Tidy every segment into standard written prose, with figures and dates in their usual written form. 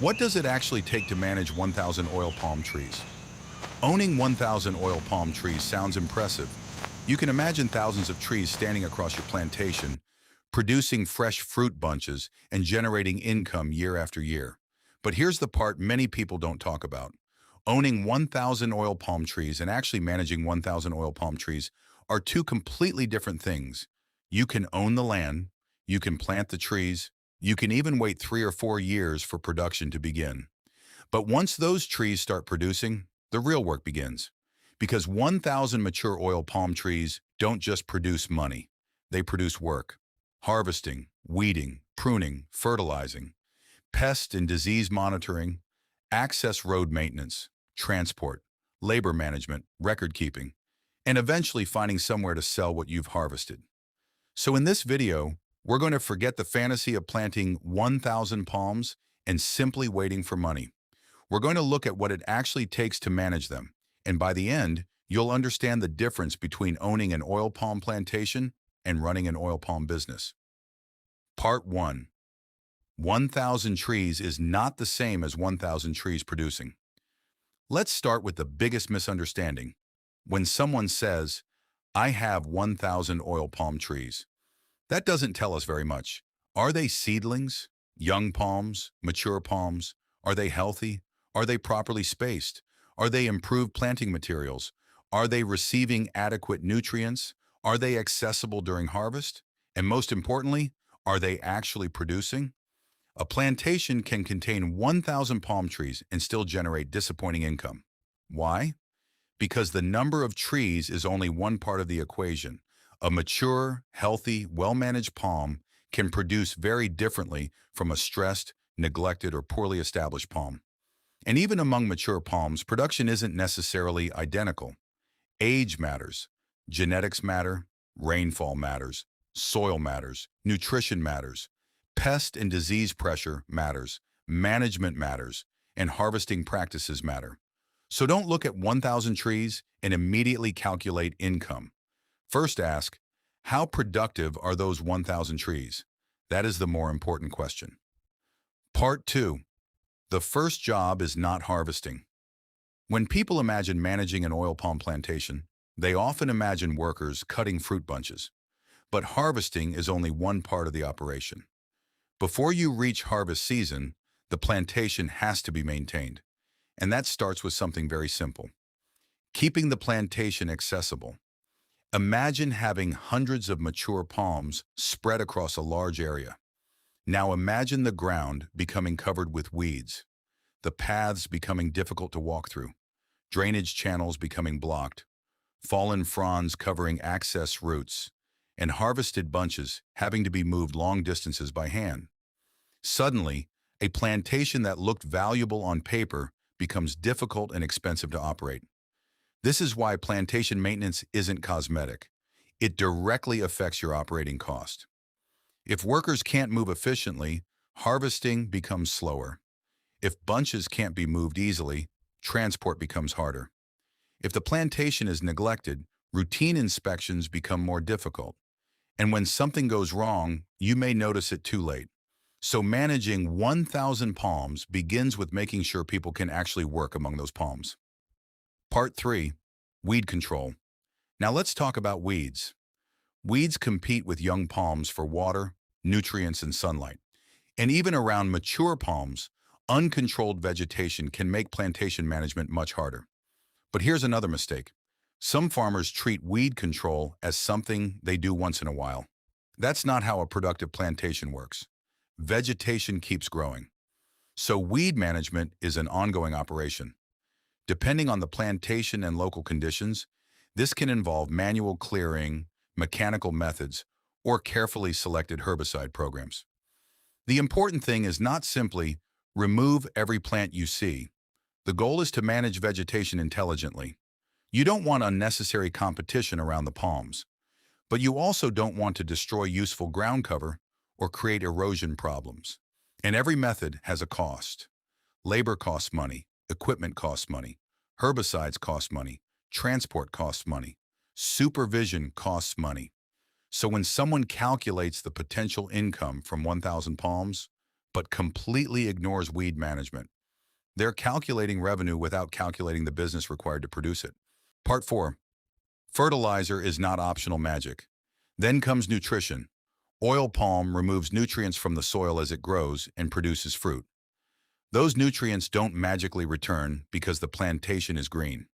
What does it actually take to manage 1,000 oil palm trees? Owning 1,000 oil palm trees sounds impressive. You can imagine thousands of trees standing across your plantation, producing fresh fruit bunches and generating income year after year. But here's the part many people don't talk about. Owning 1,000 oil palm trees and actually managing 1,000 oil palm trees are two completely different things. You can own the land, you can plant the trees, you can even wait 3 or 4 years for production to begin. But once those trees start producing, the real work begins. Because 1,000 mature oil palm trees don't just produce money, they produce work. Harvesting, weeding, pruning, fertilizing, pest and disease monitoring, access road maintenance, transport, labor management, record keeping, and eventually finding somewhere to sell what you've harvested. So in this video, we're going to forget the fantasy of planting 1,000 palms and simply waiting for money. We're going to look at what it actually takes to manage them, and by the end, you'll understand the difference between owning an oil palm plantation and running an oil palm business. Part 1. 1,000 trees is not the same as 1,000 trees producing. Let's start with the biggest misunderstanding. When someone says, "I have 1,000 oil palm trees," that doesn't tell us very much. Are they seedlings, young palms, mature palms? Are they healthy? Are they properly spaced? Are they improved planting materials? Are they receiving adequate nutrients? Are they accessible during harvest? And most importantly, are they actually producing? A plantation can contain 1,000 palm trees and still generate disappointing income. Why? Because the number of trees is only one part of the equation. A mature, healthy, well-managed palm can produce very differently from a stressed, neglected, or poorly established palm. And even among mature palms, production isn't necessarily identical. Age matters, genetics matter, rainfall matters, soil matters, nutrition matters, pest and disease pressure matters, management matters, and harvesting practices matter. So don't look at 1,000 trees and immediately calculate income. First ask, how productive are those 1,000 trees? That is the more important question. Part 2. The first job is not harvesting. When people imagine managing an oil palm plantation, they often imagine workers cutting fruit bunches. But harvesting is only one part of the operation. Before you reach harvest season, the plantation has to be maintained. And that starts with something very simple. Keeping the plantation accessible. Imagine having hundreds of mature palms spread across a large area. Now imagine the ground becoming covered with weeds, the paths becoming difficult to walk through, drainage channels becoming blocked, fallen fronds covering access routes, and harvested bunches having to be moved long distances by hand. Suddenly, a plantation that looked valuable on paper becomes difficult and expensive to operate. This is why plantation maintenance isn't cosmetic. It directly affects your operating cost. If workers can't move efficiently, harvesting becomes slower. If bunches can't be moved easily, transport becomes harder. If the plantation is neglected, routine inspections become more difficult. And when something goes wrong, you may notice it too late. So managing 1,000 palms begins with making sure people can actually work among those palms. Part 3. Weed control. Now let's talk about weeds. Weeds compete with young palms for water, nutrients, and sunlight. And even around mature palms, uncontrolled vegetation can make plantation management much harder. But here's another mistake. Some farmers treat weed control as something they do once in a while. That's not how a productive plantation works. Vegetation keeps growing. So weed management is an ongoing operation. Depending on the plantation and local conditions, this can involve manual clearing, mechanical methods, or carefully selected herbicide programs. The important thing is not simply remove every plant you see. The goal is to manage vegetation intelligently. You don't want unnecessary competition around the palms, but you also don't want to destroy useful ground cover or create erosion problems. And every method has a cost. Labor costs money, equipment costs money, herbicides cost money, transport costs money, supervision costs money. So when someone calculates the potential income from 1,000 palms, but completely ignores weed management. They're calculating revenue without calculating the business required to produce it. Part 4. Fertilizer is not optional magic. Then comes nutrition. Oil palm removes nutrients from the soil as it grows and produces fruit. Those nutrients don't magically return because the plantation is green.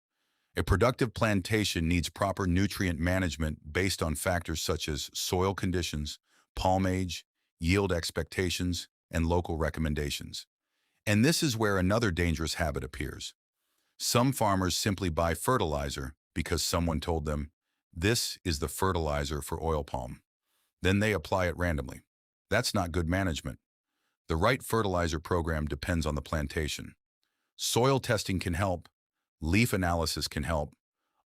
A productive plantation needs proper nutrient management based on factors such as soil conditions, palm age, yield expectations, and local recommendations. And this is where another dangerous habit appears. Some farmers simply buy fertilizer because someone told them, this is the fertilizer for oil palm. Then they apply it randomly. That's not good management. The right fertilizer program depends on the plantation. Soil testing can help, leaf analysis can help,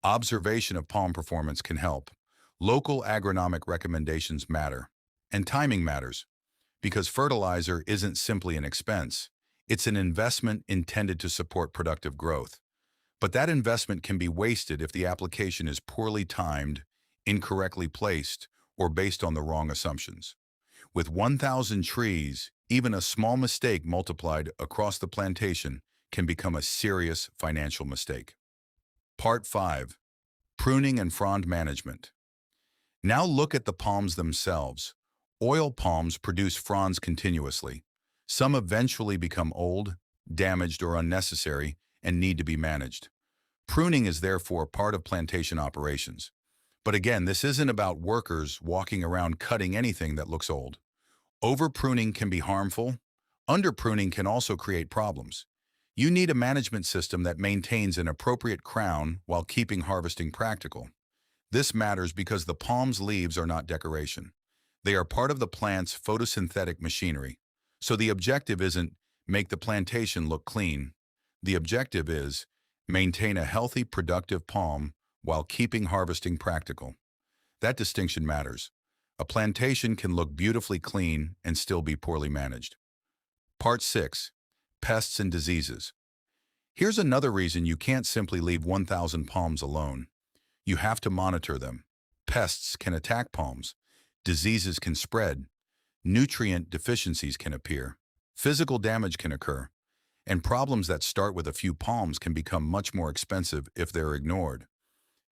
observation of palm performance can help, local agronomic recommendations matter, and timing matters, because fertilizer isn't simply an expense, it's an investment intended to support productive growth. But that investment can be wasted if the application is poorly timed, incorrectly placed, or based on the wrong assumptions. With 1,000 trees, even a small mistake multiplied across the plantation can become a serious financial mistake. Part 5. Pruning and frond management. Now look at the palms themselves. Oil palms produce fronds continuously. Some eventually become old, damaged, or unnecessary and need to be managed. Pruning is therefore part of plantation operations. But again, this isn't about workers walking around cutting anything that looks old. Over-pruning can be harmful. Under-pruning can also create problems. You need a management system that maintains an appropriate crown while keeping harvesting practical. This matters because the palm's leaves are not decoration. They are part of the plant's photosynthetic machinery. So the objective isn't make the plantation look clean. The objective is maintain a healthy, productive palm while keeping harvesting practical. That distinction matters. A plantation can look beautifully clean and still be poorly managed. Part 6. Pests and diseases. Here's another reason you can't simply leave 1,000 palms alone. You have to monitor them. Pests can attack palms. Diseases can spread. Nutrient deficiencies can appear. Physical damage can occur. And problems that start with a few palms can become much more expensive if they're ignored.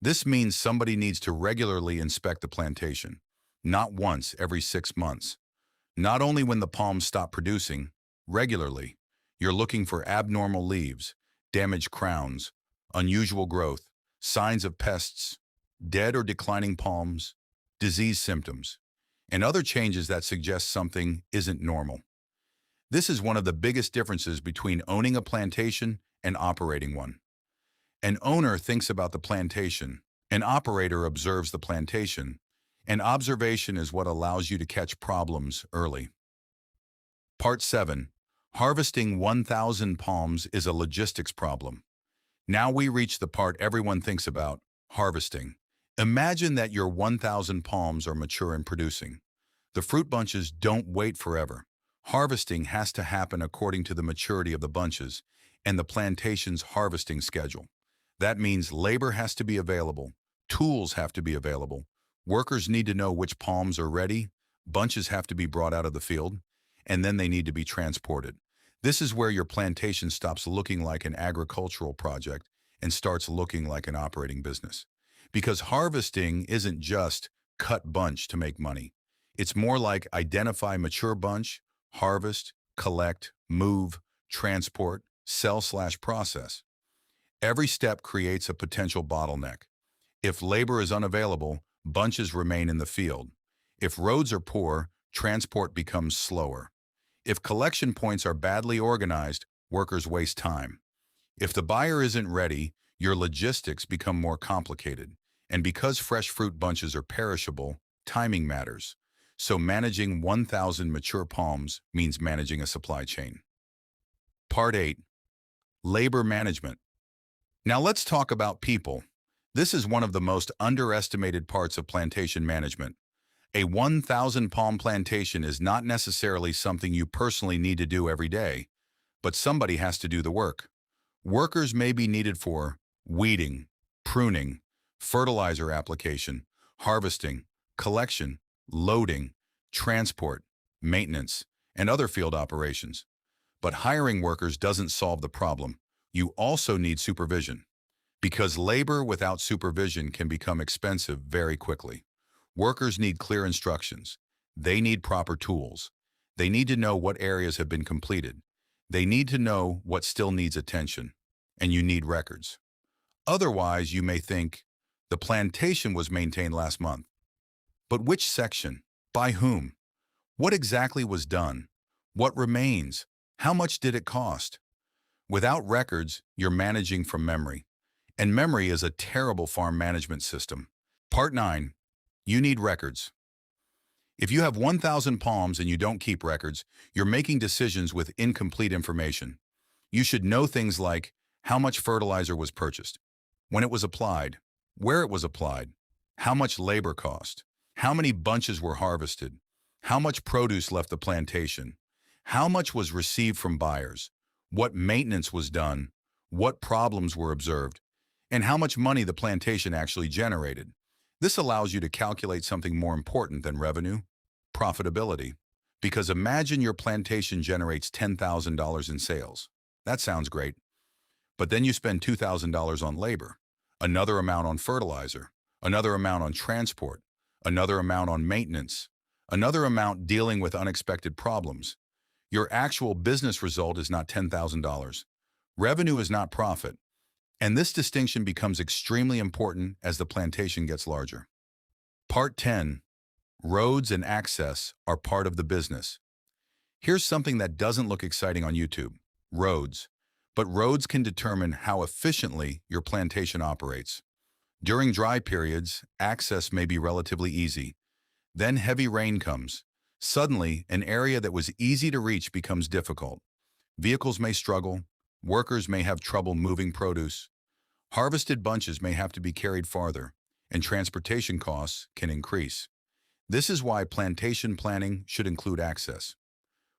This means somebody needs to regularly inspect the plantation, not once every 6 months. Not only when the palms stop producing, regularly. You're looking for abnormal leaves, damaged crowns, unusual growth, signs of pests, dead or declining palms, disease symptoms, and other changes that suggest something isn't normal. This is one of the biggest differences between owning a plantation and operating one. An owner thinks about the plantation, an operator observes the plantation, and observation is what allows you to catch problems early. Part 7. Harvesting 1,000 palms is a logistics problem. Now we reach the part everyone thinks about, harvesting. Imagine that your 1,000 palms are mature and producing. The fruit bunches don't wait forever. Harvesting has to happen according to the maturity of the bunches and the plantation's harvesting schedule. That means labor has to be available, tools have to be available, workers need to know which palms are ready, bunches have to be brought out of the field, and then they need to be transported. This is where your plantation stops looking like an agricultural project and starts looking like an operating business. Because harvesting isn't just cut bunch to make money. It's more like identify mature bunch, harvest, collect, move, transport, sell/process. Every step creates a potential bottleneck. If labor is unavailable, bunches remain in the field. If roads are poor, transport becomes slower. If collection points are badly organized, workers waste time. If the buyer isn't ready, your logistics become more complicated. And because fresh fruit bunches are perishable, timing matters. So managing 1,000 mature palms means managing a supply chain. Part 8. Labor management. Now let's talk about people. This is one of the most underestimated parts of plantation management. A 1,000 palm plantation is not necessarily something you personally need to do every day, but somebody has to do the work. Workers may be needed for weeding, pruning, fertilizer application, harvesting, collection, loading, transport, maintenance, and other field operations. But hiring workers doesn't solve the problem. You also need supervision, because labor without supervision can become expensive very quickly. Workers need clear instructions. They need proper tools. They need to know what areas have been completed. They need to know what still needs attention. And you need records. Otherwise, you may think, the plantation was maintained last month. But which section? By whom? What exactly was done? What remains? How much did it cost? Without records, you're managing from memory. And memory is a terrible farm management system. Part 9. You need records. If you have 1,000 palms and you don't keep records, you're making decisions with incomplete information. You should know things like how much fertilizer was purchased, when it was applied, where it was applied, how much labor cost, how many bunches were harvested, how much produce left the plantation, how much was received from buyers, what maintenance was done, what problems were observed, and how much money the plantation actually generated. This allows you to calculate something more important than revenue, profitability. Because imagine your plantation generates $10,000 in sales. That sounds great. But then you spend $2,000 on labor, another amount on fertilizer, another amount on transport, another amount on maintenance, another amount dealing with unexpected problems. Your actual business result is not $10,000. Revenue is not profit. And this distinction becomes extremely important as the plantation gets larger. Part 10. Roads and access are part of the business. Here's something that doesn't look exciting on YouTube. Roads. But roads can determine how efficiently your plantation operates. During dry periods, access may be relatively easy. Then heavy rain comes. Suddenly, an area that was easy to reach becomes difficult. Vehicles may struggle. Workers may have trouble moving produce. Harvested bunches may have to be carried farther, and transportation costs can increase. This is why plantation planning should include access.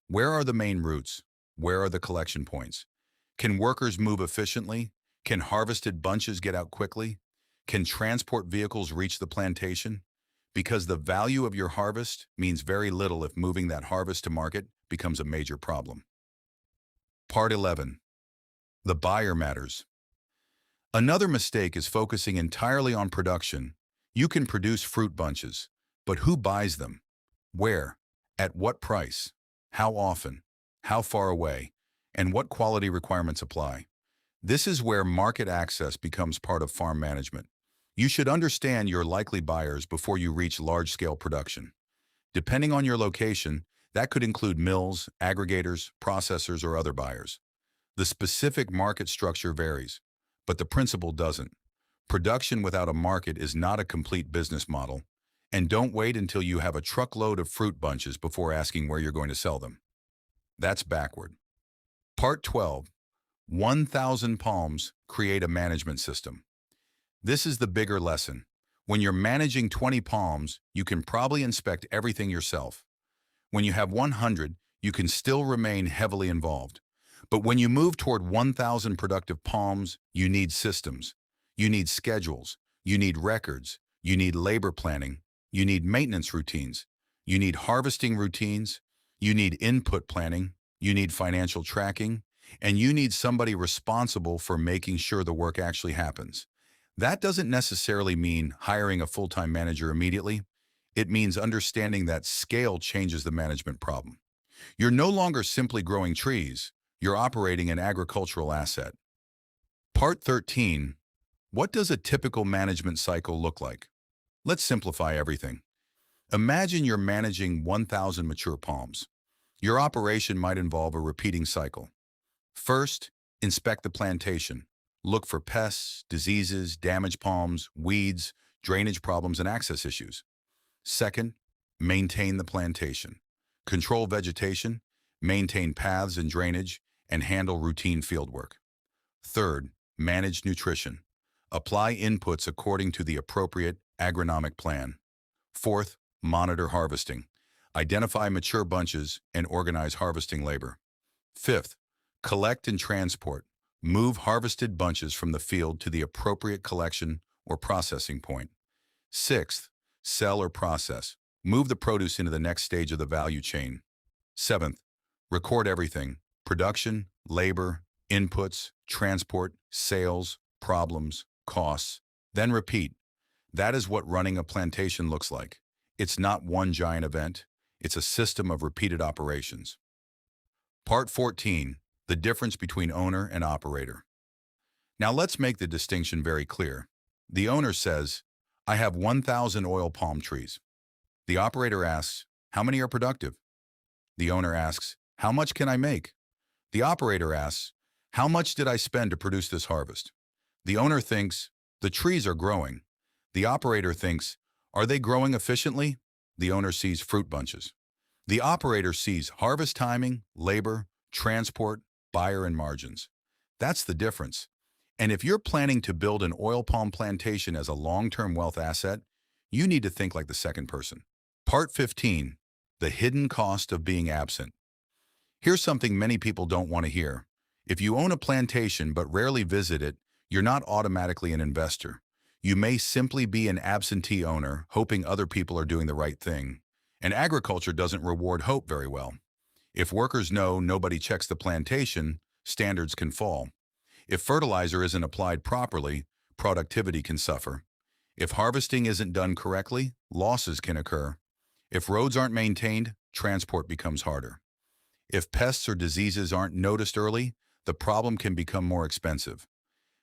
Where are the main routes? Where are the collection points? Can workers move efficiently? Can harvested bunches get out quickly? Can transport vehicles reach the plantation? Because the value of your harvest means very little if moving that harvest to market becomes a major problem. Part 11. The buyer matters. Another mistake is focusing entirely on production. You can produce fruit bunches, but who buys them? Where? At what price? How often? How far away? And what quality requirements apply? This is where market access becomes part of farm management. You should understand your likely buyers before you reach large-scale production. Depending on your location, that could include mills, aggregators, processors, or other buyers. The specific market structure varies, but the principle doesn't. Production without a market is not a complete business model, and don't wait until you have a truckload of fruit bunches before asking where you're going to sell them. That's backward. Part 12. 1,000 palms create a management system. This is the bigger lesson. When you're managing 20 palms, you can probably inspect everything yourself. When you have 100, you can still remain heavily involved. But when you move toward 1,000 productive palms, you need systems. You need schedules. You need records. You need labor planning. You need maintenance routines. You need harvesting routines. You need input planning. You need financial tracking. And you need somebody responsible for making sure the work actually happens. That doesn't necessarily mean hiring a full-time manager immediately. It means understanding that scale changes the management problem. You're no longer simply growing trees. You're operating an agricultural asset. Part 13. What does a typical management cycle look like? Let's simplify everything. Imagine you're managing 1,000 mature palms. Your operation might involve a repeating cycle. First, inspect the plantation. Look for pests, diseases, damaged palms, weeds, drainage problems, and access issues. Second, maintain the plantation. Control vegetation, maintain paths and drainage, and handle routine fieldwork. Third, manage nutrition. Apply inputs according to the appropriate agronomic plan. Fourth, monitor harvesting. Identify mature bunches and organize harvesting labor. Fifth, collect and transport. Move harvested bunches from the field to the appropriate collection or processing point. Sixth, sell or process. Move the produce into the next stage of the value chain. Seventh, Record everything: production, labor, inputs, transport, sales, problems, costs. Then repeat. That is what running a plantation looks like. It's not one giant event. It's a system of repeated operations. Part 14. The difference between owner and operator. Now let's make the distinction very clear. The owner says, I have 1,000 oil palm trees. The operator asks, how many are productive? The owner asks, how much can I make? The operator asks, how much did I spend to produce this harvest? The owner thinks, the trees are growing. The operator thinks, are they growing efficiently? The owner sees fruit bunches. The operator sees harvest timing, labor, transport, buyer, and margins. That's the difference. And if you're planning to build an oil palm plantation as a long-term wealth asset, you need to think like the second person. Part 15. The hidden cost of being absent. Here's something many people don't want to hear. If you own a plantation but rarely visit it, you're not automatically an investor. You may simply be an absentee owner, hoping other people are doing the right thing. And agriculture doesn't reward hope very well. If workers know nobody checks the plantation, standards can fall. If fertilizer isn't applied properly, productivity can suffer. If harvesting isn't done correctly, losses can occur. If roads aren't maintained, transport becomes harder. If pests or diseases aren't noticed early, the problem can become more expensive.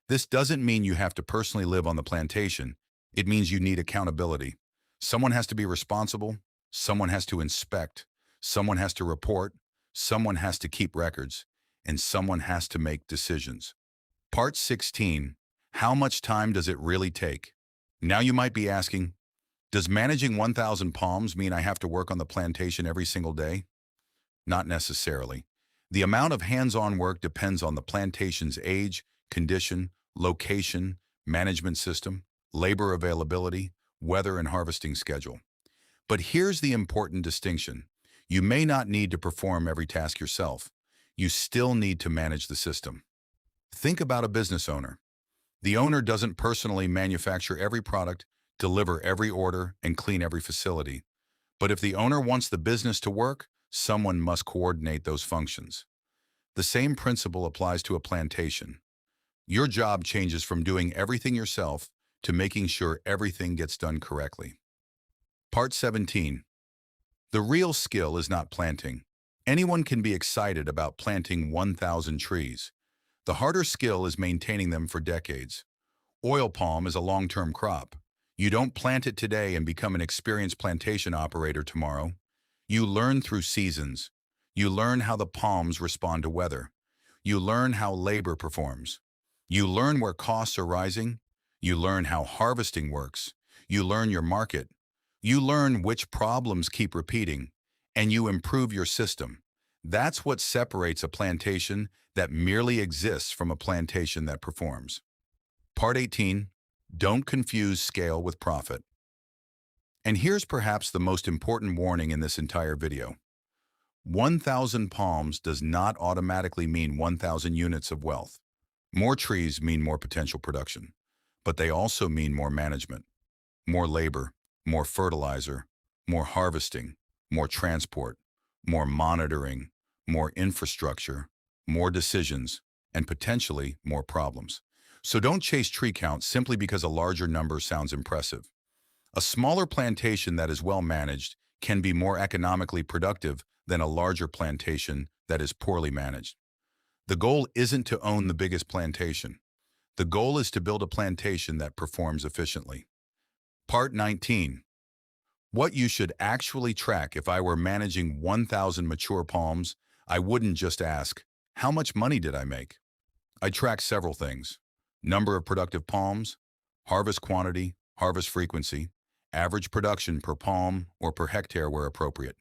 This doesn't mean you have to personally live on the plantation. It means you need accountability. Someone has to be responsible, someone has to inspect, someone has to report, someone has to keep records, and someone has to make decisions. Part 16. How much time does it really take? Now you might be asking, does managing 1,000 palms mean I have to work on the plantation every single day? Not necessarily. The amount of hands-on work depends on the plantation's age, condition, location, management system, labor availability, weather, and harvesting schedule. But here's the important distinction. You may not need to perform every task yourself. You still need to manage the system. Think about a business owner. The owner doesn't personally manufacture every product, deliver every order, and clean every facility. But if the owner wants the business to work, someone must coordinate those functions. The same principle applies to a plantation. Your job changes from doing everything yourself to making sure everything gets done correctly. Part 17. The real skill is not planting. Anyone can be excited about planting 1,000 trees. The harder skill is maintaining them for decades. Oil palm is a long-term crop. You don't plant it today and become an experienced plantation operator tomorrow. You learn through seasons. You learn how the palms respond to weather. You learn how labor performs. You learn where costs are rising. You learn how harvesting works. You learn your market. You learn which problems keep repeating, and you improve your system. That's what separates a plantation that merely exists from a plantation that performs. Part 18. Don't confuse scale with profit. And here's perhaps the most important warning in this entire video. 1,000 palms does not automatically mean 1,000 units of wealth. More trees mean more potential production, but they also mean more management, more labor, more fertilizer, more harvesting, more transport, more monitoring, more infrastructure, more decisions, and potentially more problems. So don't chase tree count simply because a larger number sounds impressive. A smaller plantation that is well managed can be more economically productive than a larger plantation that is poorly managed. The goal isn't to own the biggest plantation. The goal is to build a plantation that performs efficiently. Part 19. What you should actually track. If I were managing 1,000 mature palms, I wouldn't just ask, how much money did I make? I'd track several things: number of productive palms, harvest quantity, harvest frequency, average production per palm or per hectare where appropriate,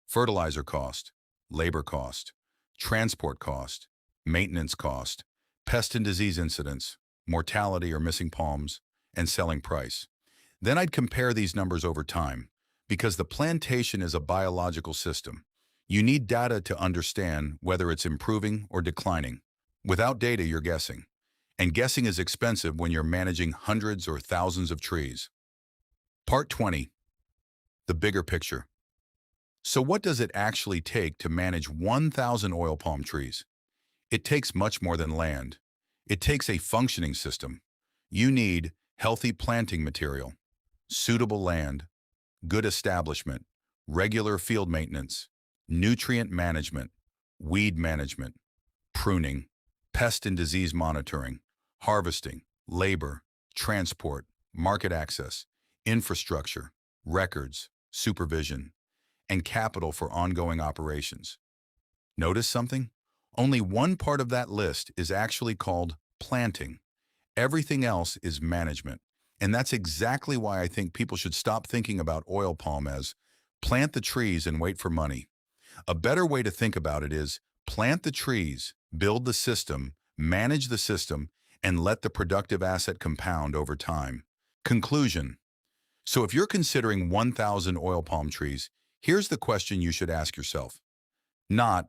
fertilizer cost, labor cost, transport cost, maintenance cost, pest and disease incidents, mortality or missing palms, and selling price. Then I'd compare these numbers over time. Because the plantation is a biological system, you need data to understand whether it's improving or declining. Without data, you're guessing. And guessing is expensive when you're managing hundreds or thousands of trees. Part 20. The bigger picture. So what does it actually take to manage 1,000 oil palm trees? It takes much more than land. It takes a functioning system. You need healthy planting material, suitable land, good establishment, regular field maintenance, nutrient management, weed management, pruning, pest and disease monitoring, harvesting, labor, transport, market access, infrastructure, records, supervision, and capital for ongoing operations. Notice something? Only one part of that list is actually called planting. Everything else is management. And that's exactly why I think people should stop thinking about oil palm as plant the trees and wait for money. A better way to think about it is plant the trees, build the system, manage the system, and let the productive asset compound over time. Conclusion. So if you're considering 1,000 oil palm trees, here's the question you should ask yourself. Not,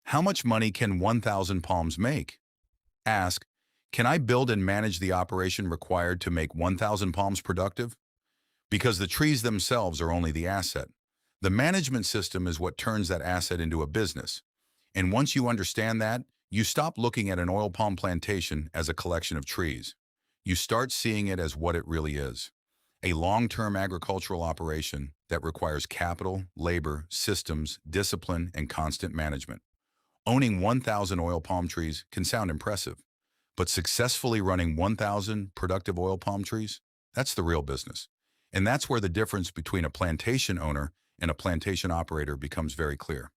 how much money can 1,000 palms make? Ask, can I build and manage the operation required to make 1,000 palms productive? Because the trees themselves are only the asset. The management system is what turns that asset into a business. And once you understand that, you stop looking at an oil palm plantation as a collection of trees. You start seeing it as what it really is. A long-term agricultural operation that requires capital, labor, systems, discipline, and constant management. Owning 1,000 oil palm trees can sound impressive, but successfully running 1,000 productive oil palm trees, that's the real business. And that's where the difference between a plantation owner and a plantation operator becomes very clear.